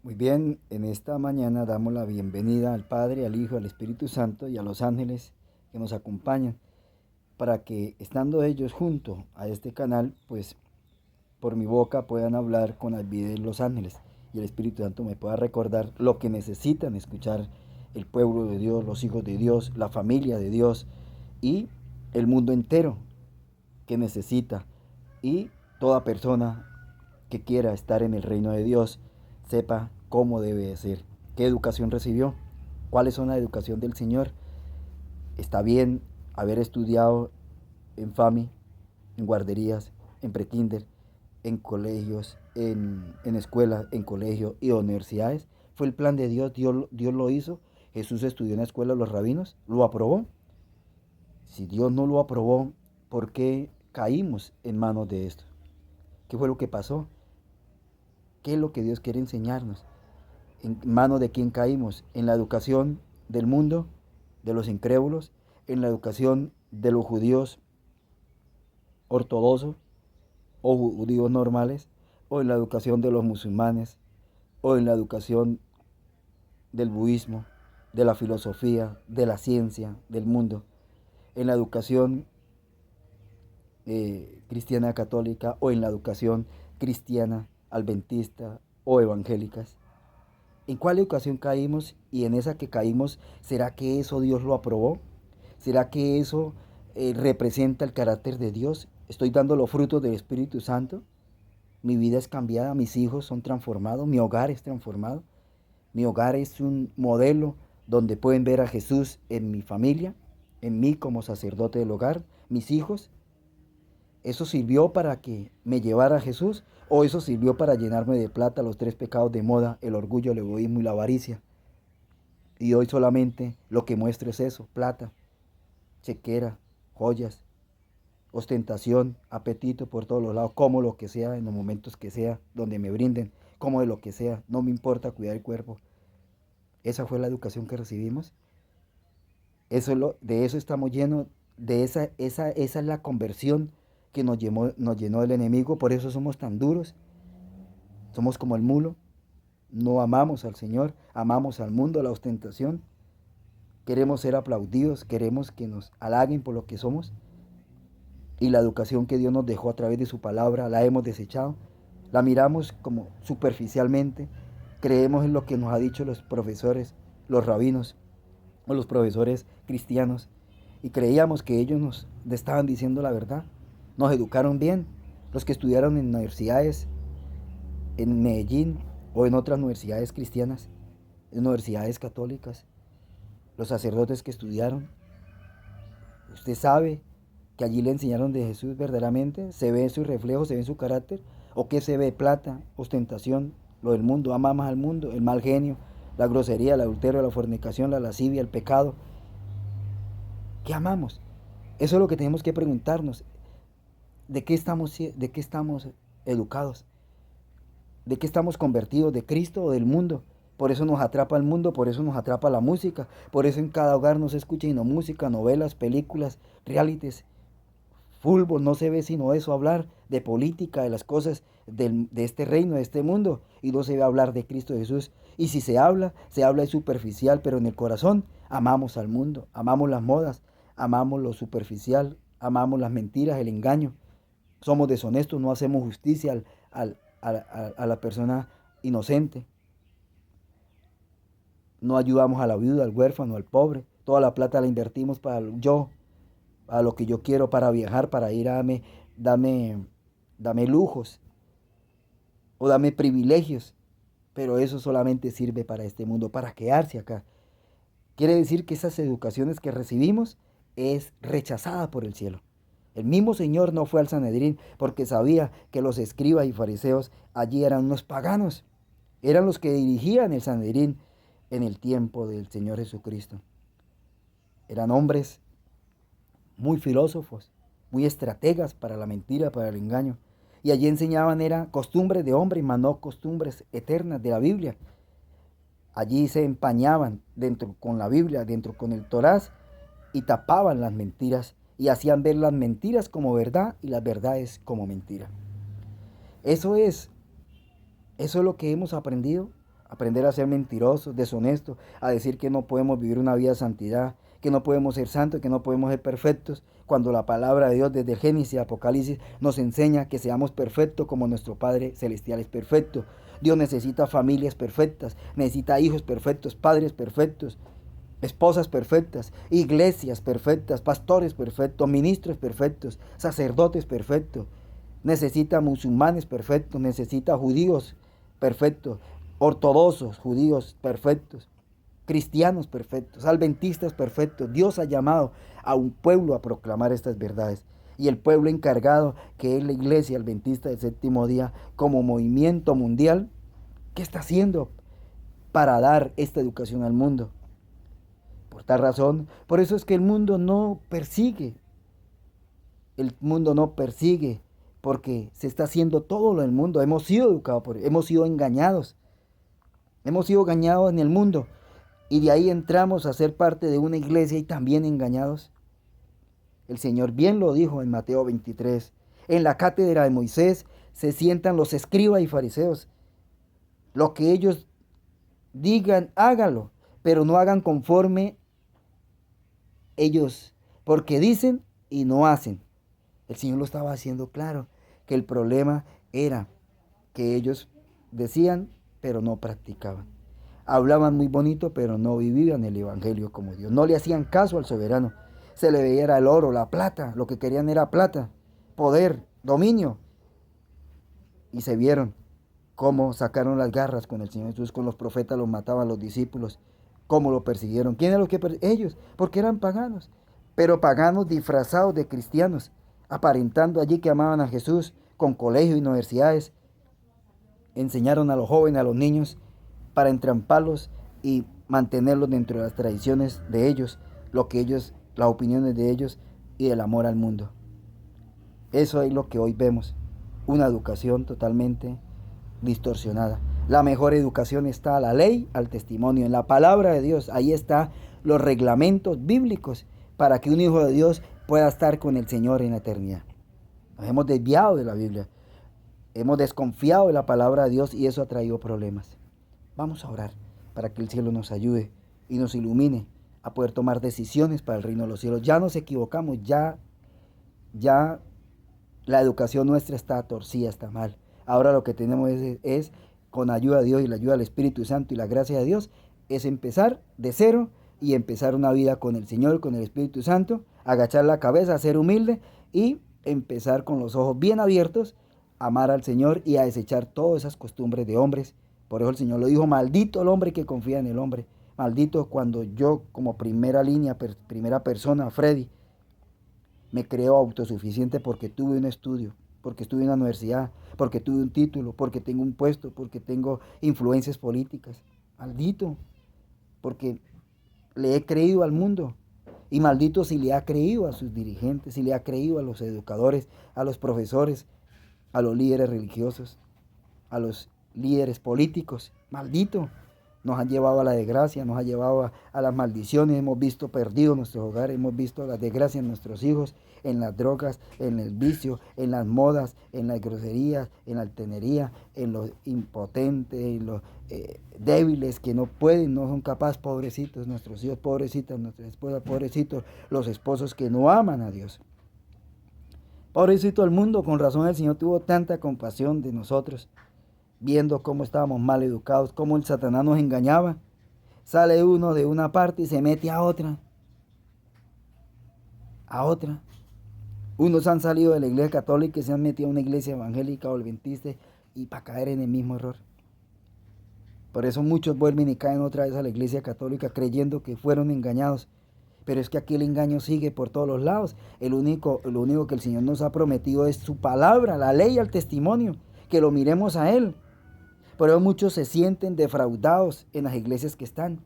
Muy bien, en esta mañana damos la bienvenida al Padre, al Hijo, al Espíritu Santo y a los ángeles que nos acompañan para que estando ellos junto a este canal, pues por mi boca puedan hablar con avidez los ángeles y el Espíritu Santo me pueda recordar lo que necesitan escuchar el pueblo de Dios, los hijos de Dios, la familia de Dios y el mundo entero que necesita y toda persona que quiera estar en el reino de Dios sepa cómo debe de ser, qué educación recibió, cuáles son la educación del Señor. Está bien haber estudiado en FAMI, en guarderías, en prekinder, en colegios, en escuelas, en colegios y universidades. Fue el plan de Dios, Dios lo hizo. Jesús estudió en la escuela de los rabinos, lo aprobó. Si Dios no lo aprobó, ¿por qué caímos en manos de esto? ¿Qué fue lo que pasó? ¿Qué es lo que Dios quiere enseñarnos? ¿En manos de quién caímos? ¿En la educación del mundo, de los incrédulos? ¿En la educación de los judíos ortodoxos o judíos normales? ¿O en la educación de los musulmanes? ¿O en la educación del budismo, de la filosofía, de la ciencia, del mundo? ¿En la educación cristiana católica o en la educación cristiana adventista o evangélicas? ¿En cuál educación caímos? Y en esa que caímos, ¿será que eso Dios lo aprobó? ¿Será que eso representa el carácter de Dios? ¿Estoy dando los frutos del Espíritu Santo? ¿Mi vida es cambiada? ¿Mis hijos son transformados? ¿Mi hogar es transformado? ¿Mi hogar es un modelo donde pueden ver a Jesús en mi familia, en mí como sacerdote del hogar, mis hijos? ¿Eso sirvió para que me llevara a Jesús? ¿O eso sirvió para llenarme de plata los tres pecados de moda, el orgullo, el egoísmo y la avaricia? Y hoy solamente lo que muestro es eso: plata, chequera, joyas, ostentación, apetito por todos los lados, como lo que sea, en los momentos que sea, donde me brinden, como de lo que sea, no me importa cuidar el cuerpo. Esa fue la educación que recibimos. De eso estamos llenos, esa es la conversión que nos llenó el enemigo, por eso somos tan duros, somos como el mulo, no amamos al Señor, amamos al mundo, la ostentación, queremos ser aplaudidos, queremos que nos halaguen por lo que somos, y la educación que Dios nos dejó a través de su palabra la hemos desechado, la miramos como superficialmente, creemos en lo que nos ha dicho los profesores, los rabinos o los profesores cristianos, y creíamos que ellos nos estaban diciendo la verdad, nos educaron bien, los que estudiaron en universidades en Medellín o en otras universidades cristianas, en universidades católicas, los sacerdotes que estudiaron. Usted sabe que allí le enseñaron de Jesús verdaderamente, se ve su reflejo, se ve su carácter, o que se ve plata, ostentación, lo del mundo, ama más al mundo, el mal genio, la grosería, el adulterio, la fornicación, la lascivia, el pecado. ¿Qué amamos? Eso es lo que tenemos que preguntarnos. ¿De qué estamos educados? ¿De qué estamos convertidos? ¿De Cristo o del mundo? Por eso nos atrapa el mundo, por eso nos atrapa la música, por eso en cada hogar no se escucha sino música, novelas, películas, realities, fútbol, no se ve sino eso, hablar de política, de las cosas de este reino, de este mundo, y no se ve hablar de Cristo Jesús. Y si se habla de superficial, pero en el corazón amamos al mundo, amamos las modas, amamos lo superficial, amamos las mentiras, el engaño. Somos deshonestos, no hacemos justicia a la persona inocente, no ayudamos a la viuda, al huérfano, al pobre. Toda la plata la invertimos para yo, a lo que yo quiero, para viajar, para ir a dame, dame lujos o dame privilegios. Pero eso solamente sirve para este mundo, para quedarse acá. Quiere decir que esas educaciones que recibimos es rechazada por el cielo. El mismo Señor no fue al Sanedrín porque sabía que los escribas y fariseos allí eran unos paganos. Eran los que dirigían el Sanedrín en el tiempo del Señor Jesucristo. Eran hombres muy filósofos, muy estrategas para la mentira, para el engaño. Y allí enseñaban era costumbres de hombres, mas no costumbres eternas de la Biblia. Allí se empañaban dentro con la Biblia, dentro con el Torás, y tapaban las mentiras y hacían ver las mentiras como verdad y las verdades como mentira. Eso es, eso es lo que hemos aprendido aprender a ser mentirosos, deshonestos, a decir que no podemos vivir una vida de santidad, que no podemos ser santos, que no podemos ser perfectos, cuando la palabra de Dios desde el Génesis y Apocalipsis nos enseña que seamos perfectos como nuestro Padre Celestial es perfecto. Dios necesita familias perfectas, necesita hijos perfectos, padres perfectos, esposas perfectas, iglesias perfectas, pastores perfectos, ministros perfectos, sacerdotes perfectos. Necesita musulmanes perfectos, necesita judíos perfectos, ortodoxos, judíos perfectos, cristianos perfectos, adventistas perfectos. Dios ha llamado a un pueblo a proclamar estas verdades. Y el pueblo encargado, que es la Iglesia Adventista del Séptimo Día, como movimiento mundial, ¿qué está haciendo para dar esta educación al mundo? Por tal razón, por eso es que el mundo no persigue. El mundo no persigue porque se está haciendo todo lo del mundo. Hemos sido educados por él, hemos sido engañados. Hemos sido engañados en el mundo y de ahí entramos a ser parte de una iglesia y también engañados. El Señor bien lo dijo en Mateo 23. En la cátedra de Moisés se sientan los escribas y fariseos. Lo que ellos digan, háganlo, pero no hagan conforme ellos, porque dicen y no hacen. El Señor lo estaba haciendo claro, que el problema era que ellos decían, pero no practicaban. Hablaban muy bonito, pero no vivían el evangelio como Dios. No le hacían caso al soberano. Se le veía era el oro, la plata. Lo que querían era plata, poder, dominio. Y se vieron cómo sacaron las garras con el Señor Jesús, con los profetas los mataban los discípulos, cómo lo persiguieron. ¿Quién era los que ellos? Porque eran paganos, pero paganos disfrazados de cristianos, aparentando allí que amaban a Jesús, con colegios y universidades. Enseñaron a los jóvenes, a los niños, para entramparlos y mantenerlos dentro de las tradiciones de ellos, lo que ellos, las opiniones de ellos y el amor al mundo. Eso es lo que hoy vemos, una educación totalmente distorsionada. La mejor educación está a la ley, al testimonio, en la palabra de Dios. Ahí están los reglamentos bíblicos para que un hijo de Dios pueda estar con el Señor en la eternidad. Nos hemos desviado de la Biblia, hemos desconfiado de la palabra de Dios y eso ha traído problemas. Vamos a orar para que el cielo nos ayude y nos ilumine a poder tomar decisiones para el reino de los cielos. Ya nos equivocamos, ya la educación nuestra está torcida, está mal. Ahora lo que tenemos es con ayuda de Dios y la ayuda del Espíritu Santo y la gracia de Dios, es empezar de cero y empezar una vida con el Señor, con el Espíritu Santo, agachar la cabeza, ser humilde y empezar con los ojos bien abiertos, amar al Señor y a desechar todas esas costumbres de hombres. Por eso el Señor lo dijo, maldito el hombre que confía en el hombre. Maldito cuando yo como primera línea, primera persona, Freddy, me creo autosuficiente porque tuve un estudio, porque estuve en la universidad, porque tuve un título, porque tengo un puesto, porque tengo influencias políticas. Maldito, porque le he creído al mundo. Y maldito si le ha creído a sus dirigentes, si le ha creído a los educadores, a los profesores, a los líderes religiosos, a los líderes políticos. Maldito. Nos han llevado a la desgracia, nos ha llevado a las maldiciones, hemos visto perdidos nuestros hogares, hemos visto la desgracia en nuestros hijos, en las drogas, en el vicio, en las modas, en las groserías, en la altanería, en los impotentes, en los débiles que no pueden, no son capaces, pobrecitos nuestros hijos, pobrecitas nuestras esposas, pobrecitos los esposos que no aman a Dios. Pobrecito el mundo, con razón el Señor tuvo tanta compasión de nosotros, viendo cómo estábamos mal educados, cómo el Satanás nos engañaba. Sale uno de una parte y se mete a otra. A otra. Unos han salido de la iglesia católica y se han metido a una iglesia evangélica o adventista y para caer en el mismo error. Por eso muchos vuelven y caen otra vez a la iglesia católica creyendo que fueron engañados. Pero es que aquí el engaño sigue por todos los lados. Lo único que el Señor nos ha prometido es su palabra, la ley y el testimonio, que lo miremos a Él. Por eso muchos se sienten defraudados en las iglesias que están.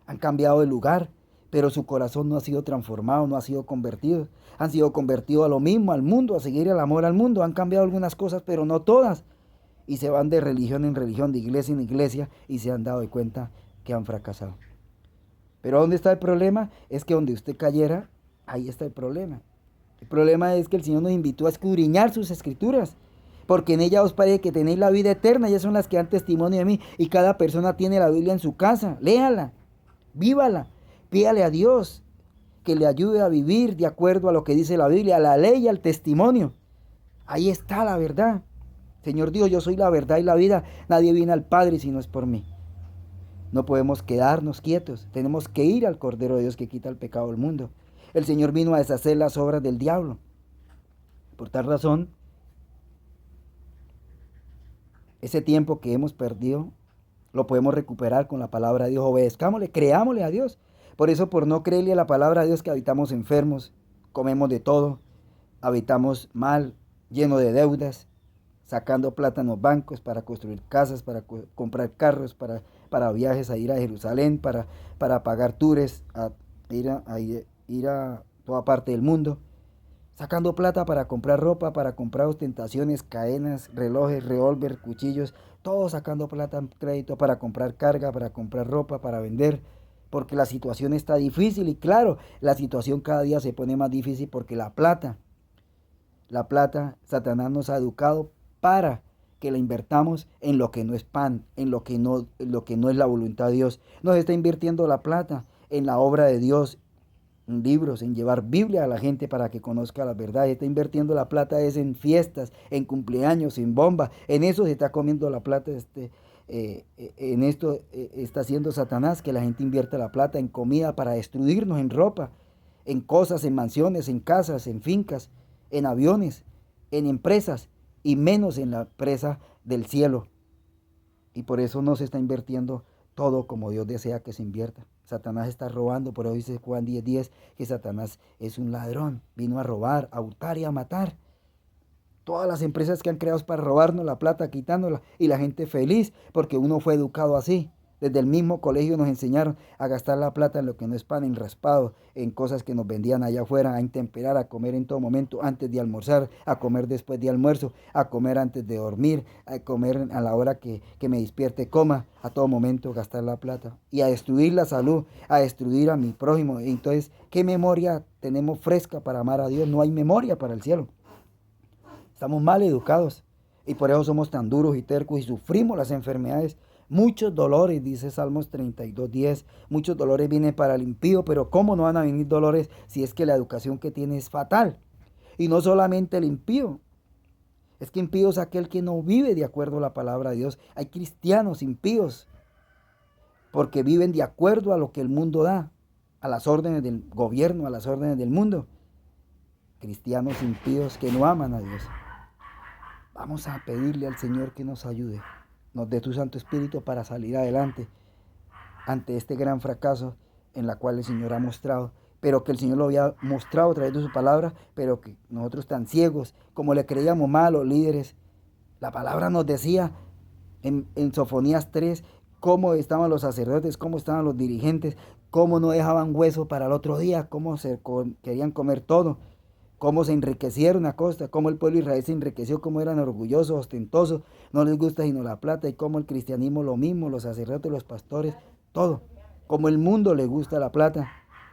Han cambiado de lugar, pero su corazón no ha sido transformado, no ha sido convertido. Han sido convertidos a lo mismo, al mundo, a seguir el amor al mundo. Han cambiado algunas cosas, pero no todas. Y se van de religión en religión, de iglesia en iglesia, y se han dado cuenta que han fracasado. Pero ¿dónde está el problema? Es que donde usted cayera, ahí está el problema. El problema es que el Señor nos invitó a escudriñar sus escrituras porque en ella os parece que tenéis la vida eterna. Ellas son las que dan testimonio de mí, y cada persona tiene la Biblia en su casa. Léala, vívala, pídale a Dios que le ayude a vivir de acuerdo a lo que dice la Biblia, a la ley y al testimonio. Ahí está la verdad. Señor Dios, yo soy la verdad y la vida. Nadie viene al Padre si no es por mí. No podemos quedarnos quietos. Tenemos que ir al Cordero de Dios que quita el pecado del mundo. El Señor vino a deshacer las obras del diablo. Por tal razón, ese tiempo que hemos perdido lo podemos recuperar con la palabra de Dios. Obedezcámosle, creámosle a Dios. Por eso, por no creerle a la palabra de Dios, que habitamos enfermos, comemos de todo, habitamos mal, lleno de deudas, sacando plata en los bancos para construir casas, para comprar carros, para viajes a ir a Jerusalén, para pagar tours, ir a toda parte del mundo, sacando plata para comprar ropa, para comprar ostentaciones, cadenas, relojes, revólver, cuchillos, todo sacando plata en crédito para comprar carga, para comprar ropa, para vender, porque la situación está difícil. Y claro, la situación cada día se pone más difícil porque la plata, Satanás nos ha educado para que la invertamos en lo que no es pan, en lo que no es la voluntad de Dios. Nos está invirtiendo la plata en la obra de Dios, en libros, en llevar Biblia a la gente para que conozca la verdad. Está invirtiendo la plata es en fiestas, en cumpleaños, en bomba. En eso se está comiendo la plata. En esto está haciendo Satanás, que la gente invierta la plata en comida para destruirnos, en ropa, en cosas, en mansiones, en casas, en fincas, en aviones, en empresas, y menos en la presa del cielo. Y por eso no se está invirtiendo todo como Dios desea que se invierta. Satanás está robando. Por eso dice Juan 10:10 que Satanás es un ladrón. Vino a robar, a hurtar y a matar. Todas las empresas que han creado para robarnos la plata, quitándola, y la gente feliz porque uno fue educado así. Desde el mismo colegio nos enseñaron a gastar la plata en lo que no es pan, en raspado, en cosas que nos vendían allá afuera, a intemperar, a comer en todo momento antes de almorzar, a comer después de almuerzo, a comer antes de dormir, a comer a la hora que me despierte, coma, a todo momento gastar la plata. Y a destruir la salud, a destruir a mi prójimo. Entonces, ¿qué memoria tenemos fresca para amar a Dios? No hay memoria para el cielo. Estamos mal educados y por eso somos tan duros y tercos y sufrimos las enfermedades. Muchos dolores, dice Salmos 32:10, muchos dolores vienen para el impío, pero ¿cómo no van a venir dolores si es que la educación que tiene es fatal? Y no solamente el impío, es que impío es aquel que no vive de acuerdo a la palabra de Dios. Hay cristianos impíos porque viven de acuerdo a lo que el mundo da, a las órdenes del gobierno, a las órdenes del mundo. Cristianos impíos que no aman a Dios. Vamos a pedirle al Señor que nos ayude, nos dé tu Santo Espíritu para salir adelante ante este gran fracaso en la cual el Señor ha mostrado, pero que el Señor lo había mostrado a través de su palabra, pero que nosotros tan ciegos, como le creíamos mal a los líderes. La palabra nos decía en Sofonías 3 cómo estaban los sacerdotes, cómo estaban los dirigentes, cómo no dejaban hueso para el otro día, cómo querían comer todo, cómo se enriquecieron a costa, cómo el pueblo de Israel se enriqueció, cómo eran orgullosos, ostentosos, no les gusta sino la plata, y cómo el cristianismo lo mismo, los sacerdotes, los pastores, todo. Como el mundo le gusta la plata,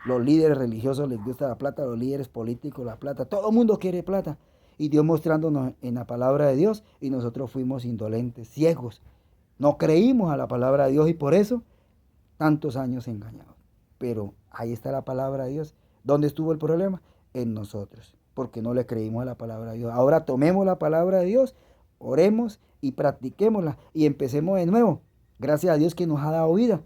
los líderes religiosos les gusta la plata, los líderes políticos la plata, todo el mundo quiere plata. Y Dios mostrándonos en la palabra de Dios, y nosotros fuimos indolentes, ciegos. No creímos a la palabra de Dios y por eso tantos años engañados. Pero ahí está la palabra de Dios. ¿Dónde estuvo el problema? En nosotros, porque no le creímos a la palabra de Dios. Ahora tomemos la palabra de Dios, oremos y practiquémosla y empecemos de nuevo. Gracias a Dios que nos ha dado vida.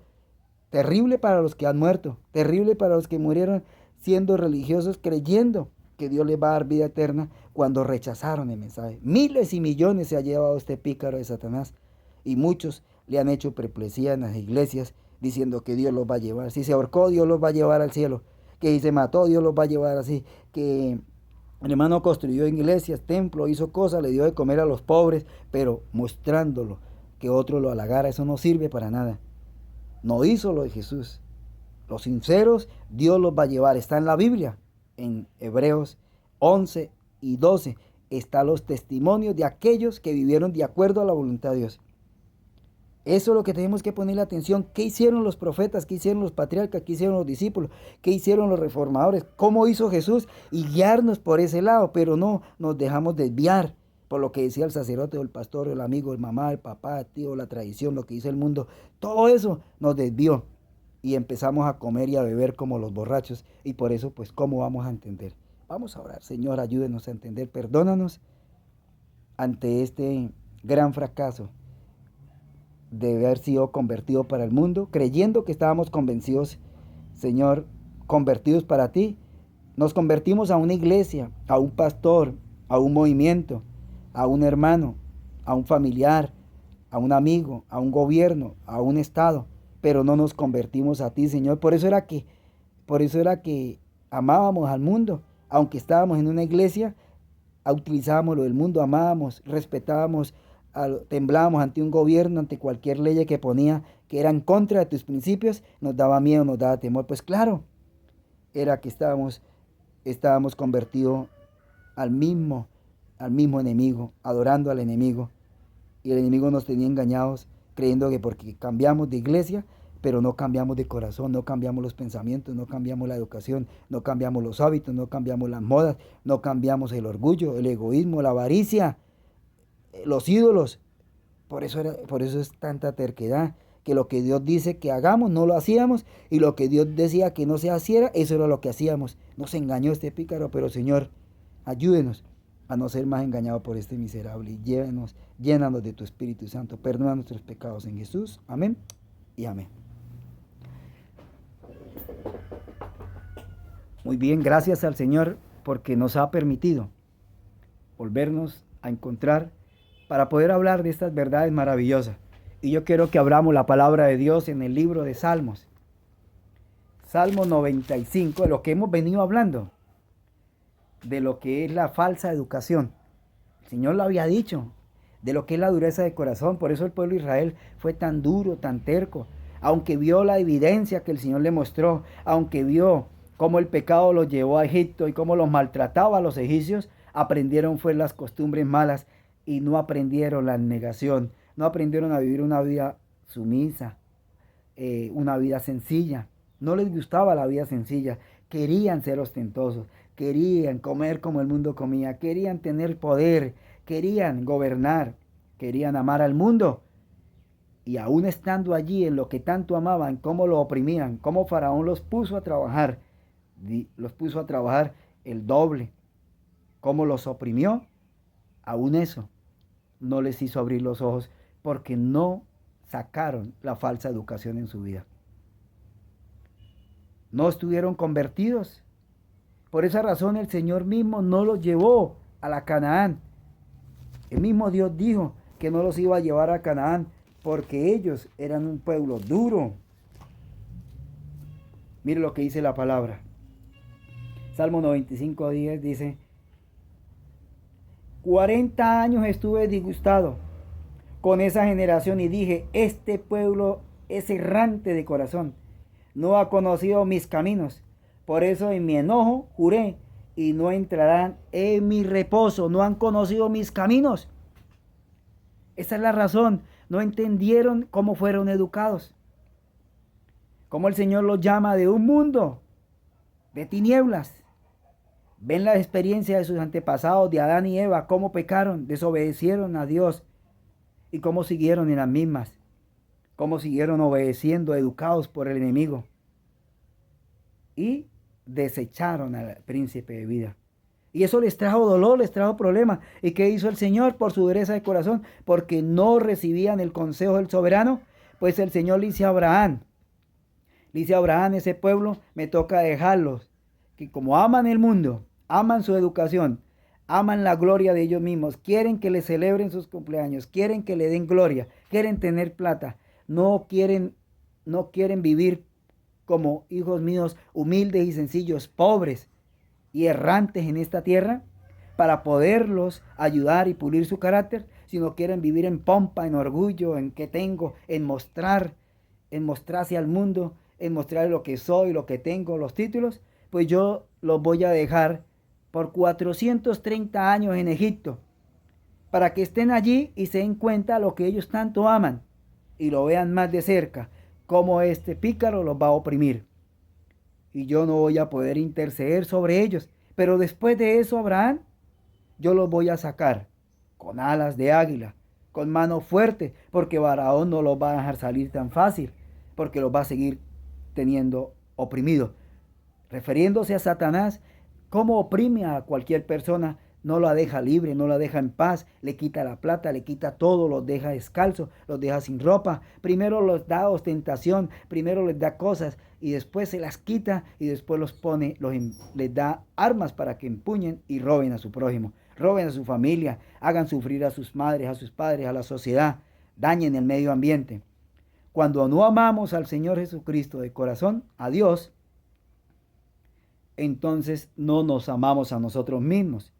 Terrible para los que han muerto, terrible para los que murieron siendo religiosos, creyendo que Dios les va a dar vida eterna cuando rechazaron el mensaje. Miles y millones se ha llevado este pícaro de Satanás y muchos le han hecho perplejía en las iglesias diciendo que Dios los va a llevar. Si se ahorcó, Dios los va a llevar al cielo. Que si se mató, Dios los va a llevar así. Que el hermano construyó iglesias, templos, hizo cosas, le dio de comer a los pobres, pero mostrándolo que otro lo halagara, eso no sirve para nada. No hizo lo de Jesús. Los sinceros, Dios los va a llevar. Está en la Biblia, en Hebreos 11:12. Están los testimonios de aquellos que vivieron de acuerdo a la voluntad de Dios. Eso es lo que tenemos que ponerle atención. ¿Qué hicieron los profetas? ¿Qué hicieron los patriarcas? ¿Qué hicieron los discípulos? ¿Qué hicieron los reformadores? ¿Cómo hizo Jesús? Y guiarnos por ese lado, pero no nos dejamos desviar por lo que decía el sacerdote o el pastor, el amigo, el mamá, el papá, el tío, la tradición, lo que dice el mundo. Todo eso nos desvió y empezamos a comer y a beber como los borrachos. Y por eso, pues, ¿cómo vamos a entender? Vamos a orar. Señor, ayúdenos a entender. Perdónanos ante este gran fracaso de haber sido convertido para el mundo, creyendo que estábamos convencidos, Señor, convertidos para ti. Nos convertimos a una iglesia, a un pastor, a un movimiento, a un hermano, a un familiar, a un amigo, a un gobierno, a un estado, pero no nos convertimos a ti, Señor. Por eso era que amábamos al mundo, aunque estábamos en una iglesia, utilizábamos lo del mundo, amábamos, respetábamos, temblábamos ante un gobierno, ante cualquier ley que ponía que era en contra de tus principios, nos daba miedo, nos daba temor. Pues claro, era que estábamos convertidos al mismo enemigo, adorando al enemigo. Y el enemigo nos tenía engañados, creyendo que porque cambiamos de iglesia, pero no cambiamos de corazón, no cambiamos los pensamientos, no cambiamos la educación, no cambiamos los hábitos, no cambiamos las modas, no cambiamos el orgullo, el egoísmo, la avaricia, los ídolos. Por eso es tanta terquedad, que lo que Dios dice que hagamos no lo hacíamos, y lo que Dios decía que no se hiciera, eso era lo que hacíamos. Nos engañó este pícaro, pero Señor, ayúdenos a no ser más engañados por este miserable, y llénanos de tu Espíritu Santo. Perdona nuestros pecados en Jesús. Amén y amén. Muy bien, gracias al Señor porque nos ha permitido volvernos a encontrar para poder hablar de estas verdades maravillosas. Y yo quiero que abramos la palabra de Dios en el libro de Salmos. Salmo 95, de lo que hemos venido hablando, de lo que es la falsa educación. El Señor lo había dicho, de lo que es la dureza de corazón. Por eso el pueblo de Israel fue tan duro, tan terco. Aunque vio la evidencia que el Señor le mostró, aunque vio cómo el pecado los llevó a Egipto y cómo los maltrataba a los egipcios, aprendieron fue las costumbres malas y no aprendieron la negación, no aprendieron a vivir una vida sumisa, una vida sencilla. No les gustaba la vida sencilla, querían ser ostentosos, querían comer como el mundo comía, querían tener poder, querían gobernar, querían amar al mundo. Y aún estando allí en lo que tanto amaban, cómo lo oprimían, cómo Faraón los puso a trabajar el doble, cómo los oprimió, aún eso no les hizo abrir los ojos porque no sacaron la falsa educación en su vida. No estuvieron convertidos. Por esa razón el Señor mismo no los llevó a la Canaán. El mismo Dios dijo que no los iba a llevar a Canaán porque ellos eran un pueblo duro. Mire lo que dice la palabra. Salmo 95:10 dice: 40 años estuve disgustado con esa generación y dije, este pueblo es errante de corazón, no ha conocido mis caminos. Por eso en mi enojo juré y no entrarán en mi reposo. No han conocido mis caminos. Esa es la razón. No entendieron cómo fueron educados. Cómo el Señor los llama de un mundo de tinieblas. Ven la experiencia de sus antepasados, de Adán y Eva, cómo pecaron, desobedecieron a Dios y cómo siguieron en las mismas, cómo siguieron obedeciendo, educados por el enemigo y desecharon al príncipe de vida. Y eso les trajo dolor, les trajo problemas. ¿Y qué hizo el Señor por su dureza de corazón? Porque no recibían el consejo del soberano. Pues el Señor le dice a Abraham, ese pueblo me toca dejarlos, que como aman el mundo, aman su educación, aman la gloria de ellos mismos, quieren que le celebren sus cumpleaños, quieren que le den gloria, quieren tener plata, no quieren vivir como hijos míos humildes y sencillos, pobres y errantes en esta tierra, para poderlos ayudar y pulir su carácter, sino quieren vivir en pompa, en orgullo, en qué tengo, en mostrarse al mundo, en mostrar lo que soy, lo que tengo, los títulos. Pues yo los voy a dejar por 430 años en Egipto, para que estén allí y se den cuenta lo que ellos tanto aman y lo vean más de cerca, cómo este pícaro los va a oprimir. Y yo no voy a poder interceder sobre ellos. Pero después de eso, Abraham, yo los voy a sacar. con alas de águila, con mano fuerte, porque Faraón no los va a dejar salir tan fácil, porque los va a seguir teniendo oprimidos. Refiriéndose a Satanás, cómo oprime a cualquier persona, no la deja libre, no la deja en paz, le quita la plata, le quita todo, los deja descalzos, los deja sin ropa. Primero los da ostentación, primero les da cosas y después se las quita y después los pone, les da armas para que empuñen y roben a su prójimo, roben a su familia, hagan sufrir a sus madres, a sus padres, a la sociedad, dañen el medio ambiente. Cuando no amamos al Señor Jesucristo de corazón, a Dios, entonces no nos amamos a nosotros mismos.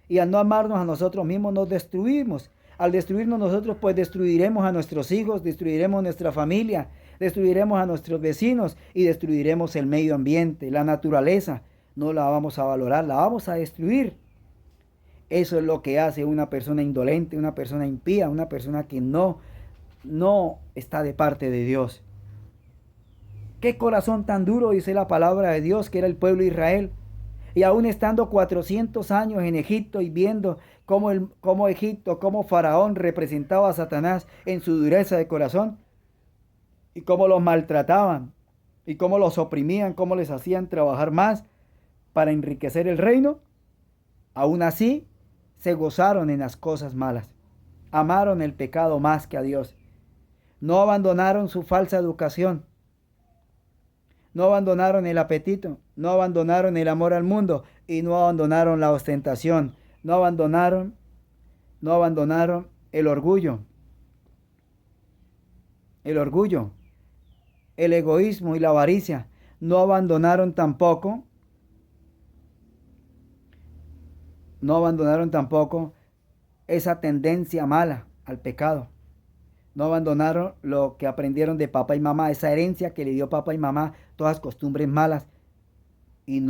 Y al no amarnos a nosotros mismos nos destruimos. Al destruirnos nosotros, pues destruiremos a nuestros hijos, destruiremos nuestra familia, destruiremos a nuestros vecinos y destruiremos el medio ambiente, la naturaleza. No la vamos a valorar, la vamos a destruir. Eso es lo que hace una persona indolente, una persona impía, una persona que no está de parte de Dios. Qué corazón tan duro, dice la palabra de Dios, que era el pueblo de Israel. Y aún estando 400 años en Egipto y viendo cómo Egipto, cómo Faraón representaba a Satanás en su dureza de corazón, y cómo los maltrataban, y cómo los oprimían, cómo les hacían trabajar más para enriquecer el reino, aún así se gozaron en las cosas malas. Amaron el pecado más que a Dios. No abandonaron su falsa educación. No abandonaron el apetito, no abandonaron el amor al mundo y no abandonaron la ostentación, no abandonaron el orgullo, el egoísmo y la avaricia. No abandonaron tampoco esa tendencia mala al pecado. No abandonaron lo que aprendieron de papá y mamá, esa herencia que le dio papá y mamá, todas costumbres malas. Y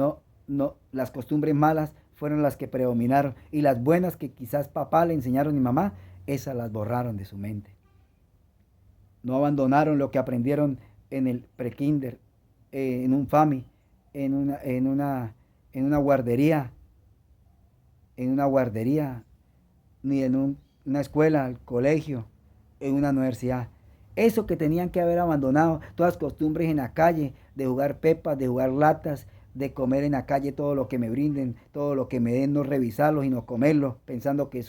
las costumbres malas fueron las que predominaron. Y las buenas que quizás papá le enseñaron y mamá, esas las borraron de su mente. No abandonaron lo que aprendieron en el prekinder, en un FAMI, en una guardería, ni en una escuela, el colegio, en una universidad. Eso que tenían que haber abandonado, todas costumbres en la calle, de jugar pepas, de jugar latas, de comer en la calle todo lo que me brinden, todo lo que me den, no revisarlo, sino comerlo, pensando que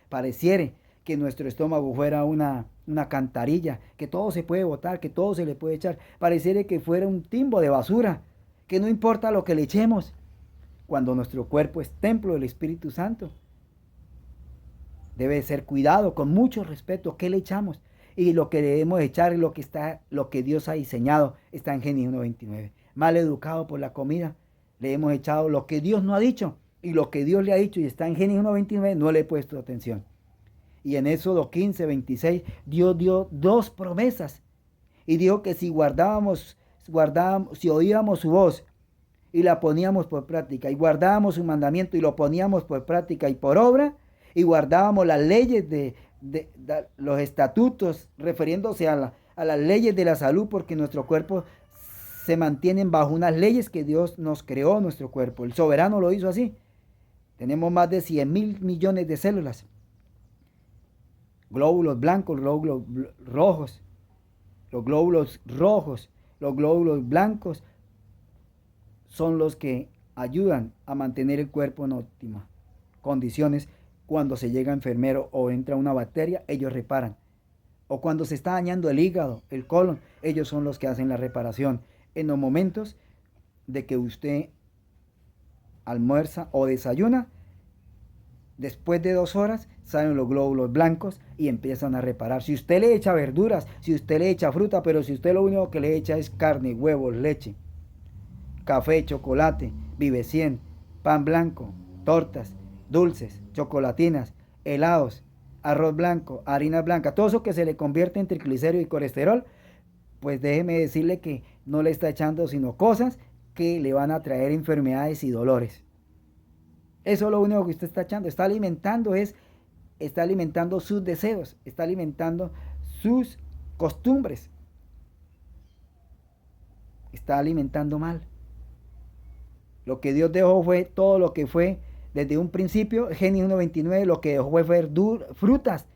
pareciere que nuestro estómago fuera una cantarilla, que todo se puede botar, que todo se le puede echar, pareciera que fuera un timbo de basura, que no importa lo que le echemos, cuando nuestro cuerpo es templo del Espíritu Santo. Debe ser cuidado, con mucho respeto, ¿qué le echamos? Y lo que debemos echar es lo que Dios ha diseñado, está en Génesis 1:29. Mal educado por la comida, le hemos echado lo que Dios no ha dicho, y lo que Dios le ha dicho y está en Génesis 1:29, no le he puesto atención. Y en Éxodo 15:26, Dios dio dos promesas, y dijo que si si oíamos su voz, y la poníamos por práctica, y guardábamos su mandamiento, y lo poníamos por práctica y por obra, y guardábamos las leyes de los estatutos, refiriéndose a las leyes de la salud, porque nuestro cuerpo se mantiene bajo unas leyes que Dios nos creó, nuestro cuerpo. El soberano lo hizo así. Tenemos más de 100.000 millones de células. Glóbulos blancos, glóbulos rojos. Los glóbulos rojos, los glóbulos blancos son los que ayudan a mantener el cuerpo en óptimas condiciones. Cuando se llega enfermero o entra una bacteria, ellos reparan. O cuando se está dañando el hígado, el colon, ellos son los que hacen la reparación. En los momentos de que usted almuerza o desayuna, después de 2 horas salen los glóbulos blancos y empiezan a reparar. Si usted le echa verduras, si usted le echa fruta, pero si usted lo único que le echa es carne, huevos, leche, café, chocolate, Vive 100, pan blanco, tortas, dulces, chocolatinas, helados, arroz blanco, harina blanca, todo eso que se le convierte en triglicéridos y colesterol, pues déjeme decirle que no le está echando sino cosas que le van a traer enfermedades y dolores. Eso es lo único que usted está echando, está alimentando sus deseos, está alimentando sus costumbres, está alimentando mal. Lo que Dios dejó fue todo lo que fue Desde un principio, Génesis 1:29, lo que dejó fue frutas.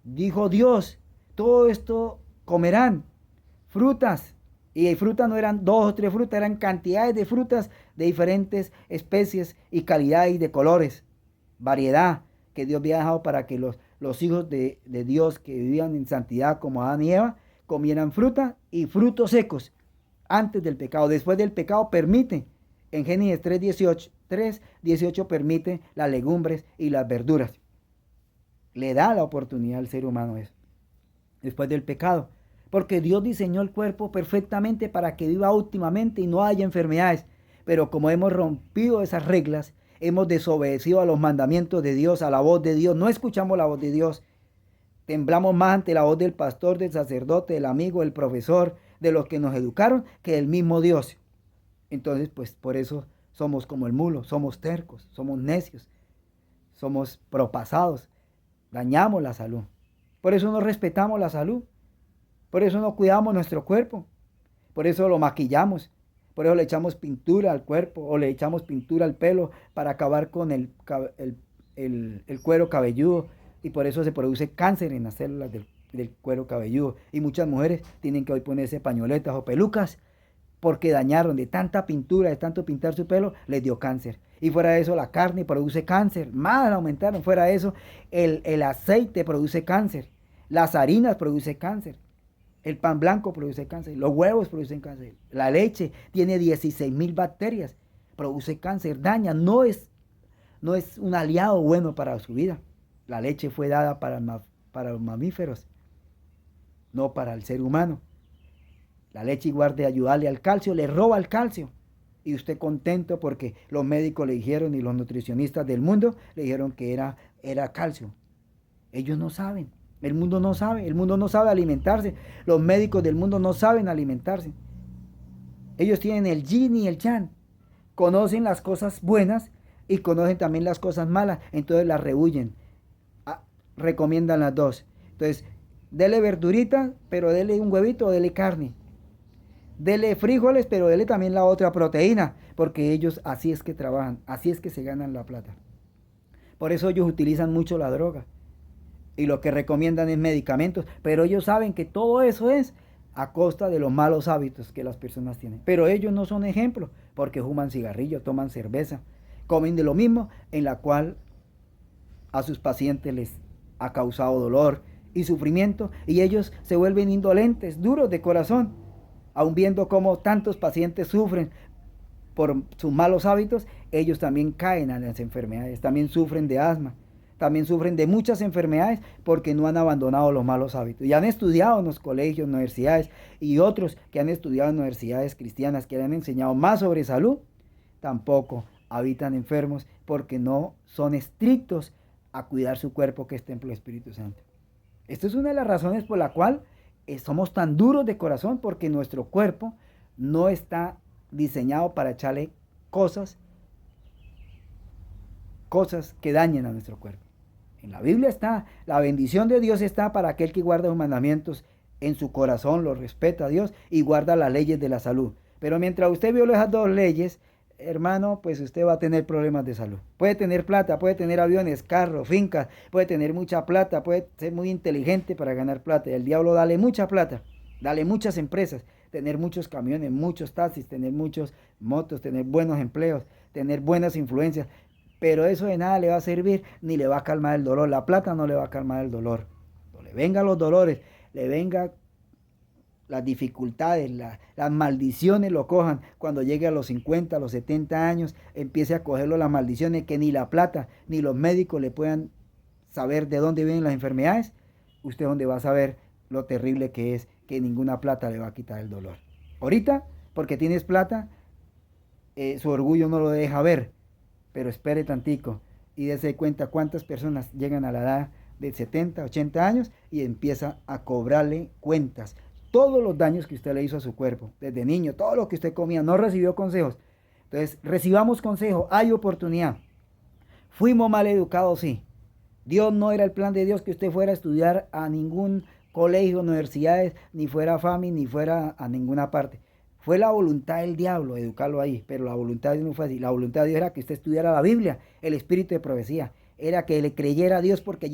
Dijo Dios, todo esto comerán, frutas. Y frutas no eran 2 o 3 frutas, eran cantidades de frutas de diferentes especies y calidades y de colores. Variedad que Dios había dejado para que los hijos de Dios que vivían en santidad como Adán y Eva comieran fruta y frutos secos antes del pecado. Después del pecado permite, en Génesis 3:18 permite las legumbres y las verduras. Le da la oportunidad al ser humano eso, después del pecado. Porque Dios diseñó el cuerpo perfectamente para que viva óptimamente y no haya enfermedades. Pero como hemos rompido esas reglas, hemos desobedecido a los mandamientos de Dios, a la voz de Dios, no escuchamos la voz de Dios. Temblamos más ante la voz del pastor, del sacerdote, del amigo, del profesor, de los que nos educaron, que del mismo Dios. Entonces, pues por eso somos como el mulo, somos tercos, somos necios, somos propasados, dañamos la salud. Por eso no respetamos la salud. Por eso no cuidamos nuestro cuerpo. Por eso lo maquillamos. Por eso le echamos pintura al cuerpo o le echamos pintura al pelo para acabar con el cuero cabelludo. Y por eso se produce cáncer en las células del cuero cabelludo. Y muchas mujeres tienen que hoy ponerse pañoletas o pelucas porque dañaron de tanta pintura, de tanto pintar su pelo, les dio cáncer. Y fuera de eso, la carne produce cáncer. Más aumentaron. Fuera de eso, el aceite produce cáncer. Las harinas producen cáncer. El pan blanco produce cáncer, los huevos producen cáncer, la leche tiene 16.000 bacterias, produce cáncer, daña, no es un aliado bueno para su vida. La leche fue dada para los mamíferos, no para el ser humano. La leche, igual de ayudarle al calcio, le roba el calcio. Y usted contento porque los médicos le dijeron y los nutricionistas del mundo le dijeron que era calcio. Ellos no saben. El mundo no sabe alimentarse. Los médicos del mundo no saben alimentarse. Ellos tienen el yin y el yang. Conocen las cosas buenas y conocen también las cosas malas. Entonces las rehuyen. Recomiendan las dos. Entonces, dele verdurita, pero dele un huevito o dele carne. Dele frijoles, pero dele también la otra proteína. Porque ellos así es que trabajan. Así es que se ganan la plata. Por eso ellos utilizan mucho la droga. Y lo que recomiendan es medicamentos, pero ellos saben que todo eso es a costa de los malos hábitos que las personas tienen. Pero ellos no son ejemplos, porque fuman cigarrillos, toman cerveza, comen de lo mismo, en la cual a sus pacientes les ha causado dolor y sufrimiento, y ellos se vuelven indolentes, duros de corazón, aun viendo cómo tantos pacientes sufren por sus malos hábitos. Ellos también caen a las enfermedades, también sufren de asma. También sufren de muchas enfermedades porque no han abandonado los malos hábitos. Y han estudiado en los colegios, universidades y otros que han estudiado en universidades cristianas que le han enseñado más sobre salud, tampoco habitan enfermos porque no son estrictos a cuidar su cuerpo, que es templo del Espíritu Santo. Esta es una de las razones por la cual somos tan duros de corazón, porque nuestro cuerpo no está diseñado para echarle cosas que dañen a nuestro cuerpo. En la Biblia está, la bendición de Dios está para aquel que guarda los mandamientos en su corazón, lo respeta a Dios y guarda las leyes de la salud. Pero mientras usted viola esas dos leyes, hermano, pues usted va a tener problemas de salud. Puede tener plata, puede tener aviones, carros, fincas, puede tener mucha plata, puede ser muy inteligente para ganar plata. Y el diablo dale mucha plata, dale muchas empresas, tener muchos camiones, muchos taxis, tener muchos motos, tener buenos empleos, tener buenas influencias. Pero eso de nada le va a servir ni le va a calmar el dolor. La plata no le va a calmar el dolor. Cuando le vengan los dolores, le vengan las dificultades, las maldiciones lo cojan. Cuando llegue a los 50, a los 70 años, empiece a cogerlo las maldiciones, que ni la plata ni los médicos le puedan saber de dónde vienen las enfermedades. Usted donde va a saber lo terrible que es, que ninguna plata le va a quitar el dolor. Ahorita, porque tienes plata, su orgullo no lo deja ver. Pero espere tantico y dése cuenta cuántas personas llegan a la edad de 70, 80 años y empieza a cobrarle cuentas. Todos los daños que usted le hizo a su cuerpo, desde niño, todo lo que usted comía, no recibió consejos. Entonces, recibamos consejos, hay oportunidad. Fuimos mal educados, sí. Dios no era el plan de Dios que usted fuera a estudiar a ningún colegio, universidades, ni fuera a FAMI, ni fuera a ninguna parte. Fue la voluntad del diablo educarlo ahí, pero la voluntad de Dios no fue así. La voluntad de Dios era que usted estudiara la Biblia, el espíritu de profecía. Era que le creyera a Dios porque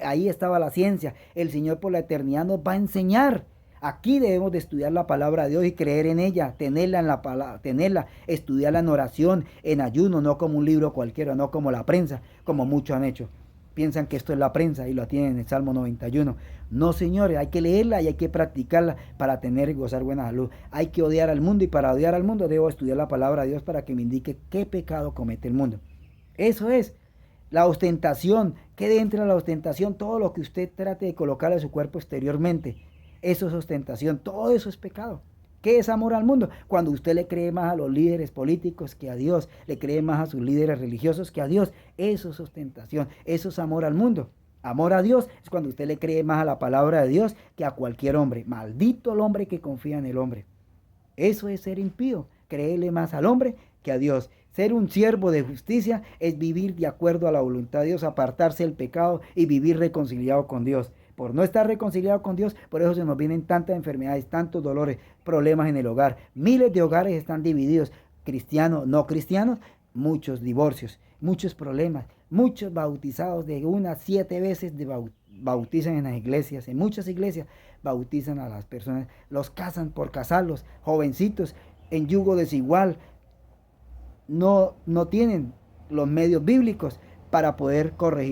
ahí estaba la ciencia. El Señor por la eternidad nos va a enseñar. Aquí debemos de estudiar la palabra de Dios y creer en ella, tenerla en la palabra, tenerla, estudiarla en oración, en ayuno, no como un libro cualquiera, no como la prensa, como muchos han hecho. Piensan que esto es la prensa y lo tienen en el Salmo 91. No, señores, hay que leerla y hay que practicarla para tener y gozar buena salud. Hay que odiar al mundo y para odiar al mundo debo estudiar la palabra de Dios para que me indique qué pecado comete el mundo. Eso es. La ostentación, ¿qué dentro de la ostentación? Todo lo que usted trate de colocar a su cuerpo exteriormente, eso es ostentación, todo eso es pecado. ¿Qué es amor al mundo? Cuando usted le cree más a los líderes políticos que a Dios, le cree más a sus líderes religiosos que a Dios, eso es ostentación, eso es amor al mundo. Amor a Dios es cuando usted le cree más a la palabra de Dios que a cualquier hombre. Maldito el hombre que confía en el hombre. Eso es ser impío, creerle más al hombre que a Dios. Ser un siervo de justicia es vivir de acuerdo a la voluntad de Dios, apartarse del pecado y vivir reconciliado con Dios. Por no estar reconciliado con Dios, por eso se nos vienen tantas enfermedades, tantos dolores, problemas en el hogar. Miles de hogares están divididos, cristianos, no cristianos, muchos divorcios, muchos problemas, muchos bautizados de unas 7 veces bautizan en las iglesias, en muchas iglesias bautizan a las personas, los casan por casarlos, jovencitos en yugo desigual, no tienen los medios bíblicos para poder corregir